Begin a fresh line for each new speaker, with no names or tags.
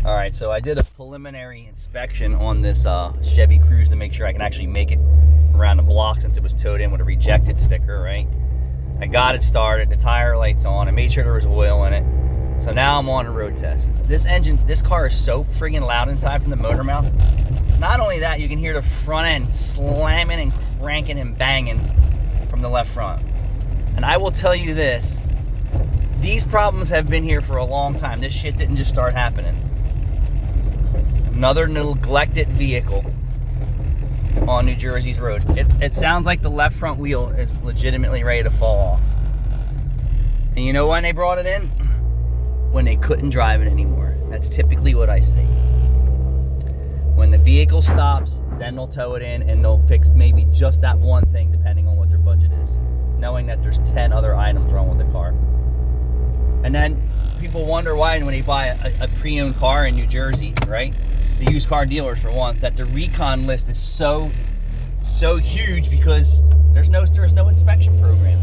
All right, so I did a preliminary inspection on this Chevy Cruze to make sure I can actually make it around the block since it was towed in with a rejected sticker, right? I got it started, the tire light's on, I made sure there was oil in it. So now I'm on a road test. This car is so friggin' loud inside from the motor mounts. Not only that, you can hear the front end slamming and cranking and banging from the left front. And I will tell you this, these problems have been here for a long time. This shit didn't just start happening. Another neglected vehicle on New Jersey's road. It sounds like the left front wheel is legitimately ready to fall off. And you know when they brought it in? When they couldn't drive it anymore. That's typically what I see. When the vehicle stops, then they'll tow it in and they'll fix maybe just that one thing depending on what their budget is, knowing that there's 10 other items wrong with the car. And then people wonder why when they buy a pre-owned car in New Jersey, right? The used car dealers, for one, that the recon list is so huge because there's no inspection program.